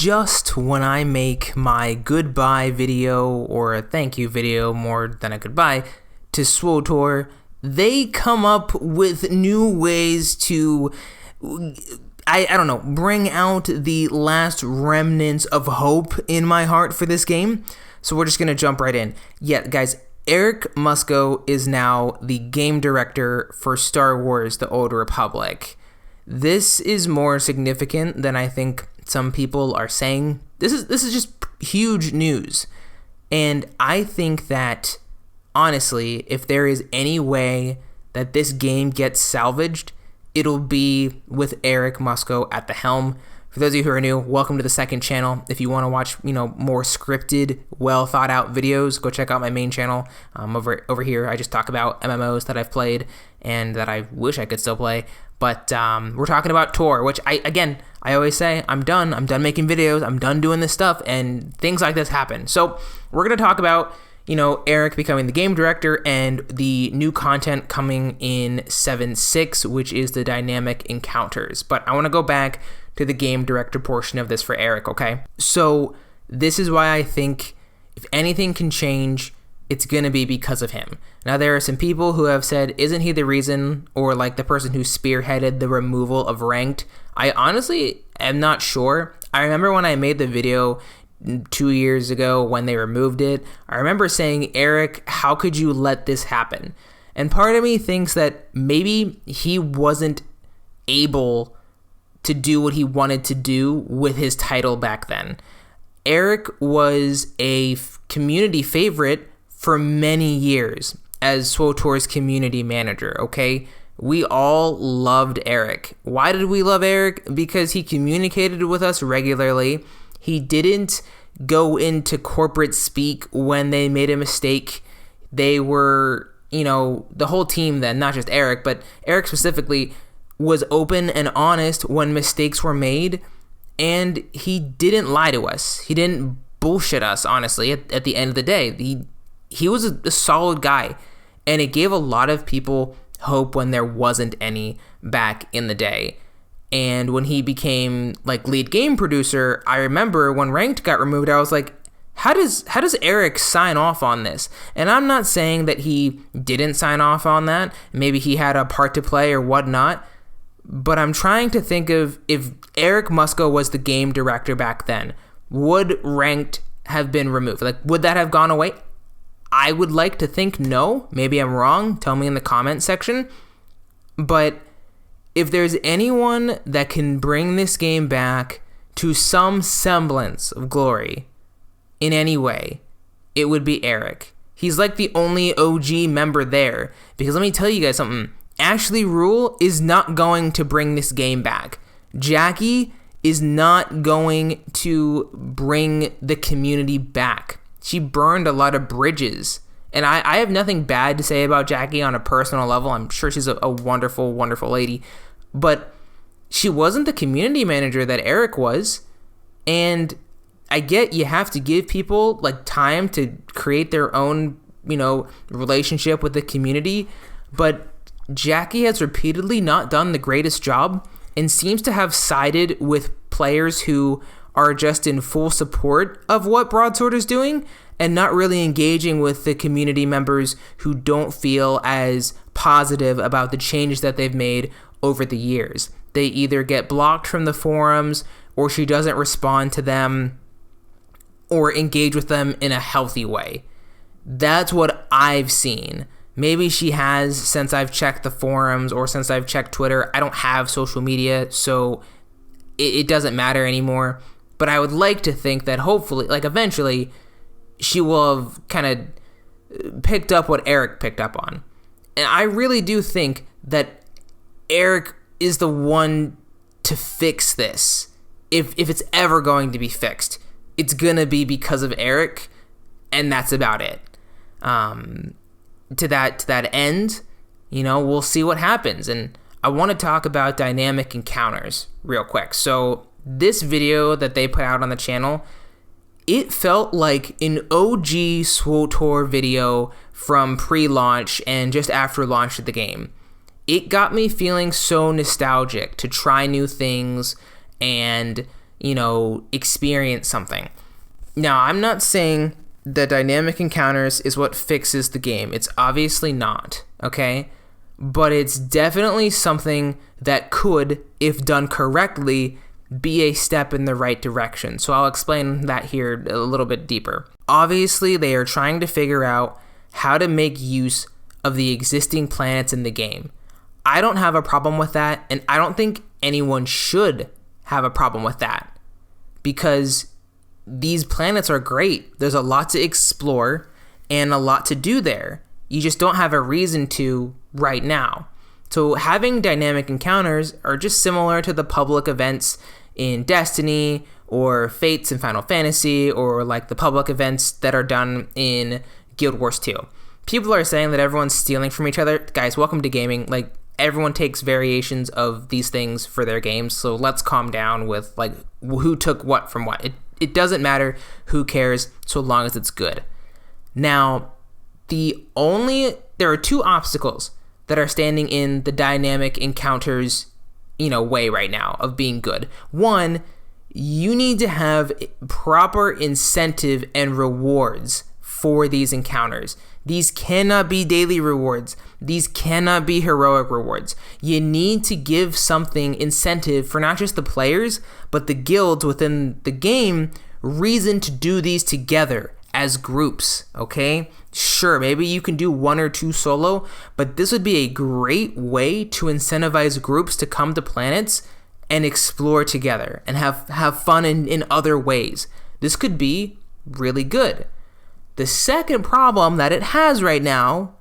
just when I make my goodbye video, or a thank you video more than a goodbye, to SWTOR, they come up with new ways to, I don't know, bring out the last remnants of hope in my heart for this game. So we're just going to jump right in. Yeah, guys, Eric Musco is now the game director for Star Wars: The Old Republic. This is more significant than I think some people are saying. This is just huge news. And I think that, honestly, if there is any way that this game gets salvaged, it'll be with Eric Musco at the helm. For those of you who are new, welcome to the second channel. If you want to watch, more scripted, well thought out videos, go check out my main channel. Over here, I just talk about MMOs that I've played and that I wish I could still play. But we're talking about TOR, which I always say, I'm done making videos, I'm done doing this stuff, and things like this happen. So we're going to talk about, Eric becoming the game director and the new content coming in 7.6, which is the dynamic encounters. But I want to go back to the game director portion of this for Eric, okay? So this is why I think if anything can change, it's going to be because of him. Now, there are some people who have said, isn't he the reason, or like the person who spearheaded the removal of ranked? I honestly am not sure. I remember when I made the video 2 years ago when they removed it, I remember saying, Eric, how could you let this happen? And part of me thinks that maybe he wasn't able to do what he wanted to do with his title back then. Eric was a community favorite for many years as SWTOR's community manager, okay? We all loved Eric. Why did we love Eric? Because he communicated with us regularly. He didn't go into corporate speak when they made a mistake. They were, the whole team then, not just Eric, but Eric specifically, was open and honest when mistakes were made, and he didn't lie to us. He didn't bullshit us, honestly, at the end of the day. He was a solid guy, and it gave a lot of people hope when there wasn't any back in the day. And when he became lead game producer, I remember when ranked got removed, I was like, how does Eric sign off on this? And I'm not saying that he didn't sign off on that. Maybe he had a part to play or whatnot. But I'm trying to think of, if Eric Musco was the game director back then, would ranked have been removed? Would that have gone away? I would like to think no. Maybe I'm wrong. Tell me in the comment section. But if there's anyone that can bring this game back to some semblance of glory in any way, it would be Eric. He's like the only OG member there. Because let me tell you guys something. Ashley Rule is not going to bring this game back. Jackie is not going to bring the community back. She burned a lot of bridges. And I have nothing bad to say about Jackie on a personal level. I'm sure she's a wonderful, wonderful lady. But she wasn't the community manager that Eric was. And I get you have to give people time to create their own, relationship with the community. But Jackie has repeatedly not done the greatest job and seems to have sided with players who are just in full support of what Broadsword is doing and not really engaging with the community members who don't feel as positive about the changes that they've made over the years. They either get blocked from the forums, or she doesn't respond to them or engage with them in a healthy way. That's what I've seen. Maybe she has since I've checked the forums or since I've checked Twitter. I don't have social media, so it doesn't matter anymore. But I would like to think that hopefully, eventually, she will have kind of picked up what Eric picked up on. And I really do think that Eric is the one to fix this. If it's ever going to be fixed, it's going to be because of Eric, and that's about it. To that end, we'll see what happens. And I want to talk about dynamic encounters real quick. So this video that they put out on the channel, it felt like an OG SWTOR video from pre-launch and just after launch of the game. It got me feeling so nostalgic to try new things and experience something. Now, I'm not saying that dynamic encounters is what fixes the game. It's obviously not, okay? But it's definitely something that could, if done correctly, be a step in the right direction. So I'll explain that here a little bit deeper. Obviously, they are trying to figure out how to make use of the existing planets in the game. I don't have a problem with that, and I don't think anyone should have a problem with that, because these planets are great. There's a lot to explore and a lot to do there. You just don't have a reason to right now. So having dynamic encounters are just similar to the public events in Destiny or Fates in Final Fantasy, or like the public events that are done in Guild Wars 2. People are saying that everyone's stealing from each other. Guys, welcome to gaming. Like, everyone takes variations of these things for their games, so let's calm down with like who took what from what. It doesn't matter, who cares, so long as it's good. Now, there are two obstacles that are standing in the dynamic encounters, way right now of being good. One, you need to have proper incentive and rewards for these encounters. These cannot be daily rewards. These cannot be heroic rewards. You need to give something incentive for not just the players, but the guilds within the game, reason to do these together as groups, okay? Sure, maybe you can do one or two solo, but this would be a great way to incentivize groups to come to planets and explore together and have fun in other ways. This could be really good. The second problem that it has right now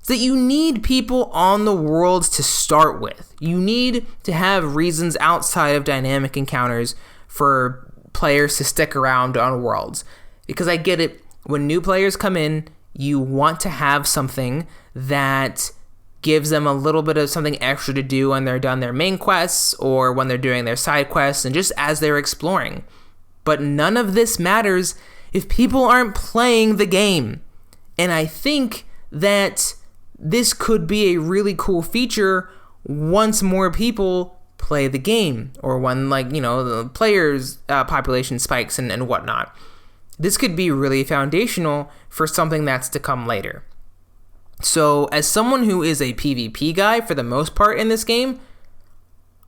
is that you need people on the worlds to start with. You need to have reasons outside of dynamic encounters for players to stick around on worlds. Because I get it, when new players come in, you want to have something that gives them a little bit of something extra to do when they're done their main quests or when they're doing their side quests and just as they're exploring. But none of this matters if people aren't playing the game. And I think that this could be a really cool feature once more people play the game, or when the players' population spikes and whatnot. This could be really foundational for something that's to come later. So as someone who is a PvP guy for the most part in this game,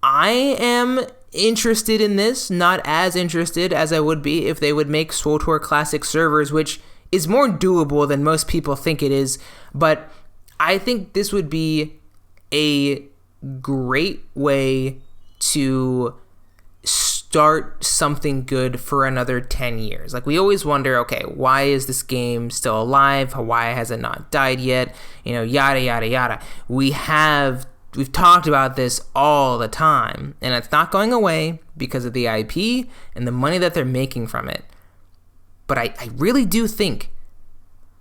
I am interested in this, not as interested as I would be if they would make SWTOR Classic servers, which is more doable than most people think it is, but I think this would be a great way to start something good for another 10 years. Like, we always wonder, okay, why is this game still alive? Why has it not died yet? Yada, yada, yada. We've talked about this all the time, and it's not going away because of the IP and the money that they're making from it. But I really do think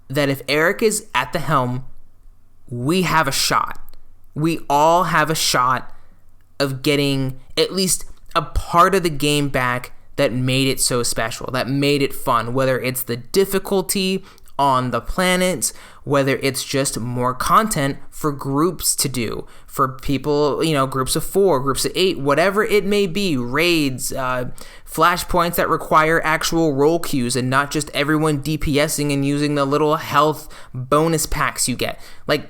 that if Eric is at the helm, we have a shot. We all have a shot of getting at least a part of the game back that made it so special, that made it fun, whether it's the difficulty on the planets, whether it's just more content for groups to do, for people, groups of 4, groups of 8, whatever it may be, raids, flashpoints that require actual role queues and not just everyone DPSing and using the little health bonus packs you get. Like,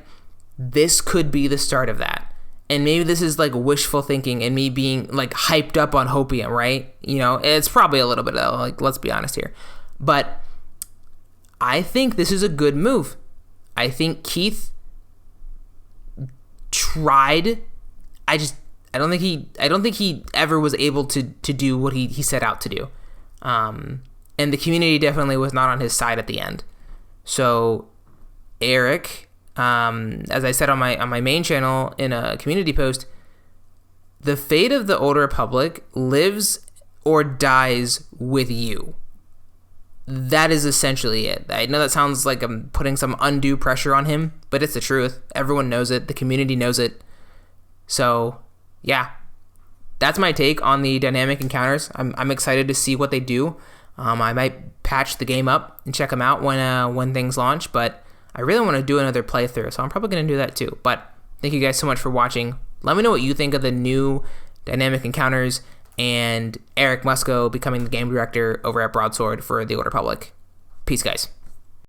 this could be the start of that. And maybe this is like wishful thinking and me being like hyped up on hopium, right? It's probably a little bit of, like, let's be honest here. But I think this is a good move. I think Keith tried. I don't think he ever was able to do what he set out to do. And the community definitely was not on his side at the end. So Eric, as I said on my main channel in a community post, the fate of the Old Republic lives or dies with you. That is essentially it. I know that sounds like I'm putting some undue pressure on him, but it's the truth. Everyone knows it. The community knows it. So, yeah. That's my take on the dynamic encounters. I'm excited to see what they do. I might patch the game up and check them out when things launch, but I really want to do another playthrough, so I'm probably going to do that too. But thank you guys so much for watching. Let me know what you think of the new dynamic encounters, and Eric Musco becoming the game director over at Broadsword for the Old Republic. Peace, guys.